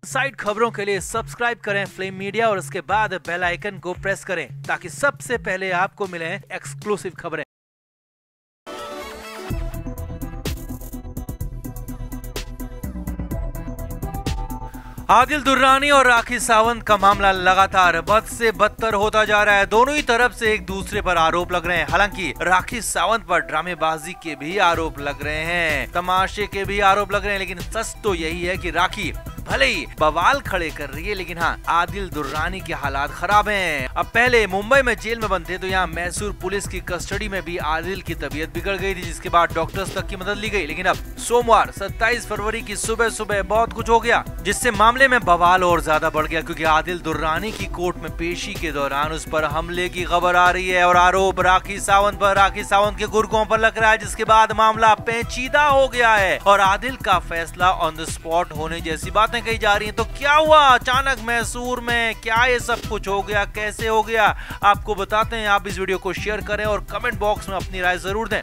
Side खबरों के लिए सब्सक्राइब करें फ्लेम मीडिया और उसके बाद बेल आइकन को प्रेस करें ताकि सबसे पहले आपको मिले एक्सक्लूसिव खबरें। आदिल दुर्रानी और राखी सावंत का मामला लगातार बद से बदतर होता जा रहा है। दोनों ही तरफ से एक दूसरे पर आरोप लग रहे हैं। हालांकि राखी सावंत पर ड्रामेबाजी के भी आरोप लग रहे हैं, तमाशे के भी आरोप लग रहे हैं, लेकिन सच तो यही है कि राखी भले ही बवाल खड़े कर रही है, लेकिन हाँ, आदिल दुर्रानी के हालात खराब हैं। अब पहले मुंबई में जेल में बंद थे तो यहाँ मैसूर पुलिस की कस्टडी में भी आदिल की तबीयत बिगड़ गई थी, जिसके बाद डॉक्टर्स तक की मदद ली गई। लेकिन अब सोमवार 27 फरवरी की सुबह सुबह बहुत कुछ हो गया, जिससे मामले में बवाल और ज्यादा बढ़ गया, क्योंकि आदिल दुर्रानी की कोर्ट में पेशी के दौरान उस पर हमले की खबर आ रही है और आरोप राखी सावंत पर, राखी सावंत के गुर्गों पर लग रहा है, जिसके बाद मामला पेचीदा हो गया है और आदिल का फैसला ऑन द स्पॉट होने जैसी बातें कही जा रही हैं। तो क्या हुआ अचानक मैसूर में, क्या ये सब कुछ हो गया, कैसे हो गया, आपको बताते हैं। आप इस वीडियो को शेयर करें और कमेंट बॉक्स में अपनी राय जरूर दें।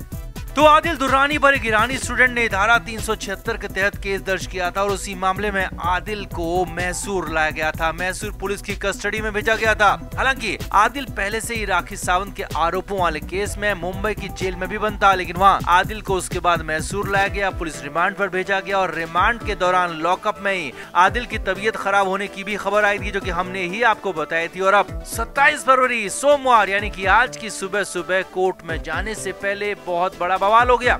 तो आदिल दुर्रानी पर एक ईरानी स्टूडेंट ने धारा 376 के तहत केस दर्ज किया था और उसी मामले में आदिल को मैसूर लाया गया था, मैसूर पुलिस की कस्टडी में भेजा गया था। हालांकि आदिल पहले से ही राखी सावंत के आरोपों वाले केस में मुंबई की जेल में भी बंद था, लेकिन वहां आदिल को उसके बाद मैसूर लाया गया, पुलिस रिमांड पर भेजा गया और रिमांड के दौरान लॉकअप में ही आदिल की तबीयत खराब होने की भी खबर आई थी, जो कि हमने ही आपको बताई थी। और अब 27 फरवरी सोमवार यानी कि आज की सुबह सुबह कोर्ट में जाने से पहले बहुत बड़ा बवाल हो गया।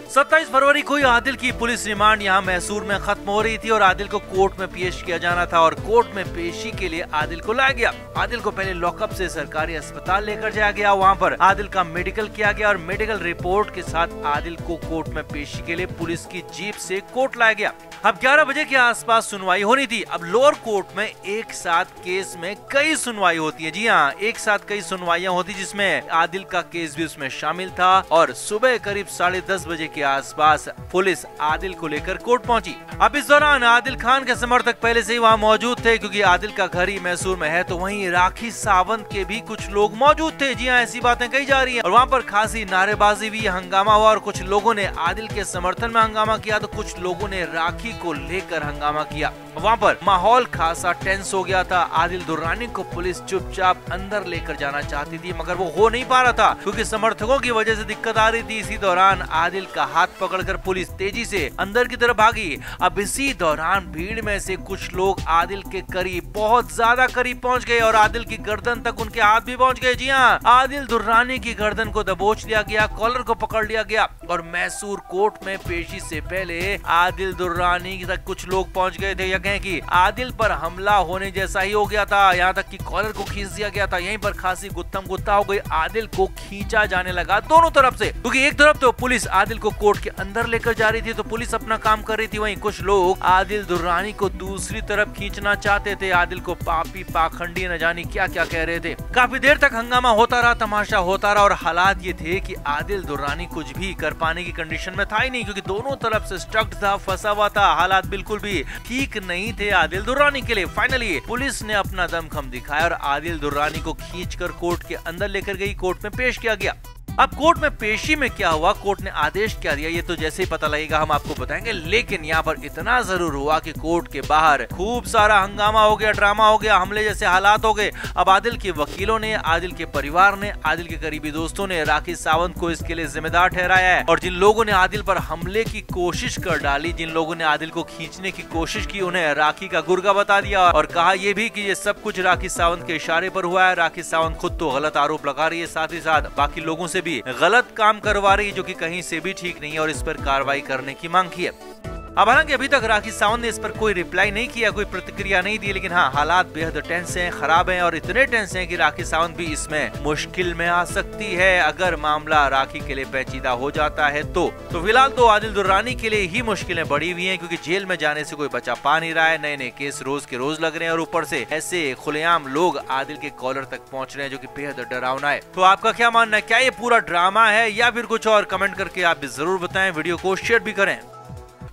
27 फरवरी को ही आदिल की पुलिस रिमांड यहाँ मैसूर में खत्म हो रही थी और आदिल को कोर्ट में पेश किया जाना था और कोर्ट में पेशी के लिए आदिल को लाया गया। आदिल को पहले लॉकअप से सरकारी अस्पताल लेकर जाया गया, वहाँ पर आदिल का मेडिकल किया गया और मेडिकल रिपोर्ट के साथ आदिल को कोर्ट में पेशी के लिए पुलिस की जीप से कोर्ट लाया गया। अब 11 बजे के आसपास सुनवाई होनी थी। अब लोअर कोर्ट में एक साथ केस में कई सुनवाई होती है, जी हाँ, एक साथ कई सुनवाइयां होती, जिसमें आदिल का केस भी उसमें शामिल था और सुबह करीब 10:30 बजे के आसपास पुलिस आदिल को लेकर कोर्ट पहुंची। अब इस दौरान आदिल खान के समर्थक पहले से ही वहां मौजूद थे, क्योंकि आदिल का घर ही मैसूर में है, तो वहीं राखी सावंत के भी कुछ लोग मौजूद थे। जी हाँ, ऐसी बातें कही जा रही है और वहाँ पर खासी नारेबाजी भी, हंगामा हुआ और कुछ लोगों ने आदिल के समर्थन में हंगामा किया तो कुछ लोगों ने राखी को लेकर हंगामा किया। वहाँ पर माहौल खासा टेंस हो गया था। आदिल दुर्रानी को पुलिस चुपचाप अंदर लेकर जाना चाहती थी, मगर वो हो नहीं पा रहा था क्योंकि समर्थकों की वजह से दिक्कत आ रही थी। इसी दौरान आदिल का हाथ पकड़कर पुलिस तेजी से अंदर की तरफ भागी। अब इसी दौरान भीड़ में से कुछ लोग आदिल के करीब, बहुत ज्यादा करीब पहुंच गए और आदिल की गर्दन तक उनके हाथ भी पहुंच गए। जी हाँ, आदिल दुर्रानी की गर्दन को दबोच लिया गया, कॉलर को पकड़ लिया गया और मैसूर कोर्ट में पेशी से पहले आदिल दुर्रानी तक कुछ लोग पहुंच गए थे। यह कहें कि आदिल पर हमला होने जैसा ही हो गया था, यहाँ तक कि कॉलर को खींच दिया गया था। यहीं पर खासी गुत्थम गुत्था हो गई, आदिल को खींचा जाने लगा दोनों तरफ से, क्योंकि एक तरफ तो पुलिस आदिल को कोर्ट के अंदर लेकर जा रही थी, तो पुलिस अपना काम कर रही थी, वहीं कुछ लोग आदिल दुर्रानी को दूसरी तरफ खींचना चाहते थे। आदिल को पापी, पाखंडी, न जाने क्या क्या कह रहे थे। काफी देर तक हंगामा होता रहा, तमाशा होता रहा और हालात ये थे कि आदिल दुर्रानी कुछ भी कर पाने की कंडीशन में था ही नहीं, क्योंकि दोनों तरफ से स्ट्रक्ड था, फंसा हुआ था, हालात बिल्कुल भी ठीक नहीं थे आदिल दुर्रानी के लिए। फाइनली पुलिस ने अपना दमखम दिखाया और आदिल दुर्रानी को खींचकर कोर्ट के अंदर लेकर गई, कोर्ट में पेश किया गया। अब कोर्ट में पेशी में क्या हुआ, कोर्ट ने आदेश क्या दिया, ये तो जैसे ही पता लगेगा हम आपको बताएंगे। लेकिन यहाँ पर इतना जरूर हुआ कि कोर्ट के बाहर खूब सारा हंगामा हो गया, ड्रामा हो गया, हमले जैसे हालात हो गए। अब आदिल के वकीलों ने, आदिल के परिवार ने, आदिल के करीबी दोस्तों ने राखी सावंत को इसके लिए जिम्मेदार ठहराया है और जिन लोगों ने आदिल पर हमले की कोशिश कर डाली, जिन लोगों ने आदिल को खींचने की कोशिश की, उन्हें राखी का गुर्गा बता दिया और कहा यह भी कि ये सब कुछ राखी सावंत के इशारे पर हुआ है। राखी सावंत खुद तो गलत आरोप लगा रही है, साथ ही साथ बाकी लोगों से भी गलत काम करवा रही है, जो कि कहीं से भी ठीक नहीं है और इस पर कार्रवाई करने की मांग की है। अब हालांकि अभी तक राखी सावंत ने इस पर कोई रिप्लाई नहीं किया, कोई प्रतिक्रिया नहीं दी, लेकिन हाँ, हालात बेहद टेंस हैं, खराब हैं और इतने टेंस हैं कि राखी सावंत भी इसमें मुश्किल में आ सकती है अगर मामला राखी के लिए पेचीदा हो जाता है तो फिलहाल तो आदिल दुर्रानी के लिए ही मुश्किलें बढ़ी हुई हैं, क्योंकि जेल में जाने से कोई बचा पा नहीं रहा है, नए नए केस रोज के रोज लग रहे हैं और ऊपर से ऐसे खुलेआम लोग आदिल के कॉलर तक पहुंच रहे हैं, जो कि बेहद डरावना है। तो आपका क्या मानना है, क्या ये पूरा ड्रामा है या फिर कुछ और? कमेंट करके आप भी जरूर बताएं, वीडियो को शेयर भी करें।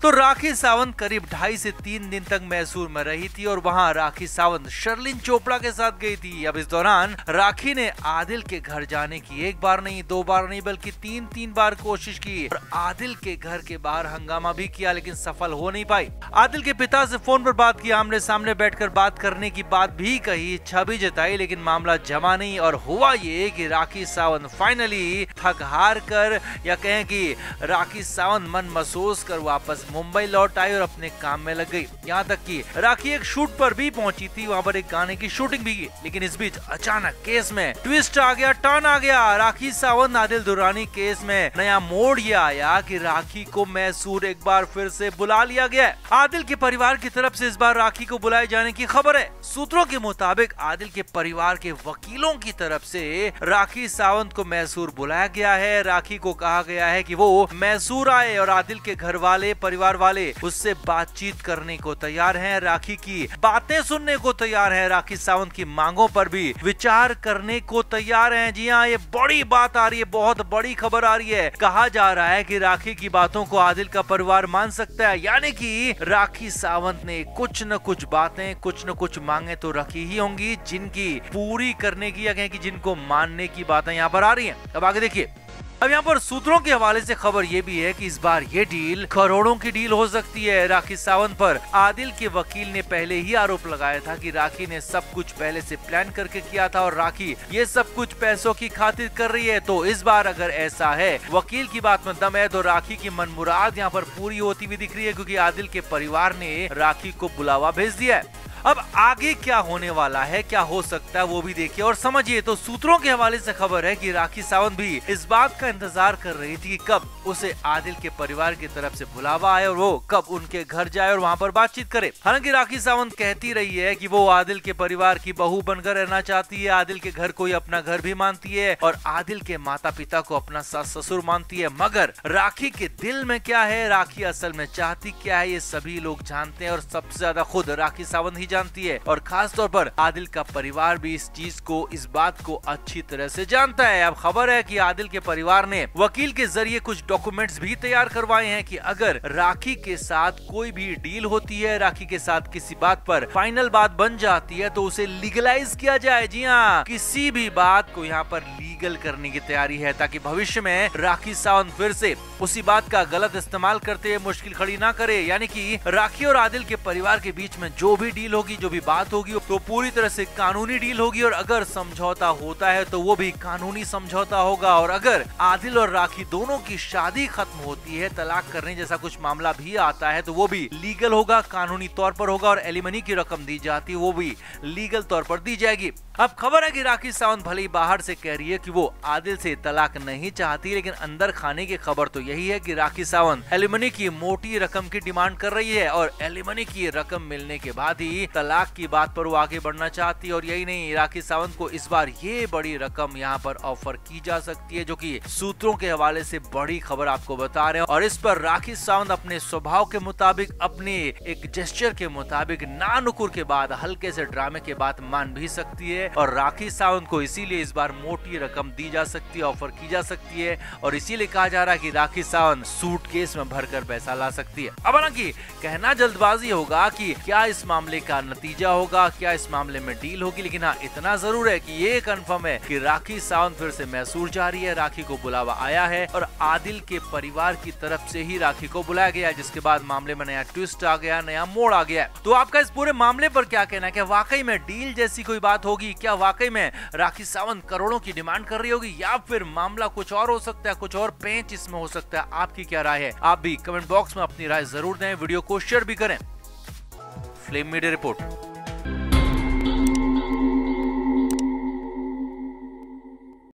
तो राखी सावंत करीब 2.5 से 3 दिन तक मैसूर में रही थी और वहाँ राखी सावंत शर्लिन चोपड़ा के साथ गई थी। अब इस दौरान राखी ने आदिल के घर जाने की 1 बार नहीं 2 बार नहीं बल्कि 3 बार कोशिश की और आदिल के घर के बाहर हंगामा भी किया, लेकिन सफल हो नहीं पाई। आदिल के पिता से फोन पर बात की, आमने सामने बैठकर बात करने की बात भी कही, इच्छा भी जताई, लेकिन मामला जमा नहीं। और हुआ ये कि राखी सावंत फाइनली थक हार कर या कहें कि राखी सावंत मन महसूस कर वापस मुंबई लौट आई और अपने काम में लग गई। यहाँ तक कि राखी एक शूट पर भी पहुंची थी, वहाँ पर एक गाने की शूटिंग भी की, लेकिन इस बीच अचानक केस में ट्विस्ट आ गया, टर्न आ गया। राखी सावंत आदिल दुर्रानी केस में नया मोड़ ये आया कि राखी को मैसूर एक बार फिर से बुला लिया गया। आदिल के परिवार की तरफ से इस बार राखी को बुलाए जाने की खबर है। सूत्रों के मुताबिक आदिल के परिवार के वकीलों की तरफ से राखी सावंत को मैसूर बुलाया गया है। राखी को कहा गया है कि वो मैसूर आए और आदिल के घर वाले परिवार वाले उससे बातचीत करने को तैयार हैं, राखी की बातें सुनने को तैयार हैं, राखी सावंत की मांगों पर भी विचार करने को तैयार हैं। जी हाँ, ये बड़ी बात आ रही है, बहुत बड़ी खबर आ रही है। कहा जा रहा है कि राखी की बातों को आदिल का परिवार मान सकता है, यानी कि राखी सावंत ने कुछ न कुछ बातें, कुछ न कुछ मांगे तो रखी ही होंगी, जिनकी पूरी करने की या कहें कि जिनको मानने की बातें यहाँ पर आ रही हैं। अब आगे देखिए। अब यहाँ पर सूत्रों के हवाले से खबर ये भी है कि इस बार ये डील करोड़ों की डील हो सकती है। राखी सावंत पर आदिल के वकील ने पहले ही आरोप लगाया था कि राखी ने सब कुछ पहले से प्लान करके किया था और राखी ये सब कुछ पैसों की खातिर कर रही है। तो इस बार अगर ऐसा है, वकील की बात में दम है, तो राखी की मनमुराद यहाँ पर पूरी होती हुई दिख रही है, क्योंकि आदिल के परिवार ने राखी को बुलावा भेज दिया है। अब आगे क्या होने वाला है, क्या हो सकता है, वो भी देखिए और समझिए। तो सूत्रों के हवाले से खबर है कि राखी सावंत भी इस बात का इंतजार कर रही थी कि कब उसे आदिल के परिवार की तरफ से बुलावा आए और वो कब उनके घर जाए और वहाँ पर बातचीत करे। हालांकि राखी सावंत कहती रही है कि वो आदिल के परिवार की बहू बनकर रहना चाहती है, आदिल के घर को ही अपना घर भी मानती है और आदिल के माता पिता को अपना सास ससुर मानती है। मगर राखी के दिल में क्या है, राखी असल में चाहती क्या है, ये सभी लोग जानते हैं और सबसे ज्यादा खुद राखी सावंत ही जानती है। और खास तौर पर आदिल का परिवार भी इस चीज को, इस बात को अच्छी तरह से जानता है। अब खबर है कि आदिल के परिवार ने वकील के जरिए कुछ डॉक्यूमेंट्स भी तैयार करवाए हैं कि अगर राखी के साथ कोई भी डील होती है, राखी के साथ किसी बात पर फाइनल बात बन जाती है, तो उसे लीगलाइज किया जाए। जी हाँ, किसी भी बात को यहाँ पर लीगल करने की तैयारी है, ताकि भविष्य में राखी सावंत फिर से उसी बात का गलत इस्तेमाल करते हुए मुश्किल खड़ी ना करे। यानी कि राखी और आदिल के परिवार के बीच में जो भी डील होगी, जो भी बात होगी, तो पूरी तरह से कानूनी डील होगी और अगर समझौता होता है तो वो भी कानूनी समझौता होगा। और अगर आदिल और राखी दोनों की शादी खत्म होती है, तलाक करने जैसा कुछ मामला भी आता है, तो वो भी लीगल होगा, कानूनी तौर पर होगा और एलिमनी की रकम दी जाती है वो भी लीगल तौर पर दी जाएगी। अब खबर है कि राखी सावंत भले ही बाहर से कह रही है कि वो आदिल से तलाक नहीं चाहती, लेकिन अंदर खाने की खबर तो यही है कि राखी सावंत एलिमनी की मोटी रकम की डिमांड कर रही है और एलिमनी की रकम मिलने के बाद ही तलाक की बात पर वो आगे बढ़ना चाहती है। और यही नहीं, राखी सावंत को इस बार ये बड़ी रकम यहाँ पर ऑफर की जा सकती है, जो कि सूत्रों के हवाले से बड़ी खबर आपको बता रहे हैं। और इस पर राखी सावंत अपने स्वभाव के मुताबिक, अपने एक जेस्चर के मुताबिक, ना नुकुर के बाद, हल्के से ड्रामे के बाद मान भी सकती है और राखी सावंत को इसीलिए इस बार मोटी रकम दी जा सकती है, ऑफर की जा सकती है और इसीलिए कहा जा रहा है कि राखी सावंत सूटकेस में भरकर पैसा ला सकती है। अब हालांकि कहना जल्दबाजी होगा कि क्या इस मामले का नतीजा होगा, क्या इस मामले में डील होगी, लेकिन हाँ इतना जरूर है कि ये कंफर्म है कि राखी सावंत फिर से मैसूर जा रही है, राखी को बुलावा आया है और आदिल के परिवार की तरफ से ही राखी को बुलाया गया, जिसके बाद मामले में नया ट्विस्ट आ गया, नया मोड़ आ गया। तो आपका इस पूरे मामले पर क्या कहना है? क्या वाकई में डील जैसी कोई बात होगी? क्या वाकई में राखी सावंत करोड़ों की डिमांड कर रही होगी या फिर मामला कुछ और हो सकता है, कुछ और पेंच इसमें हो सकता है? आपकी क्या राय है? आप भी कमेंट बॉक्स में अपनी राय जरूर दें, वीडियो को शेयर भी करें। Flame media report.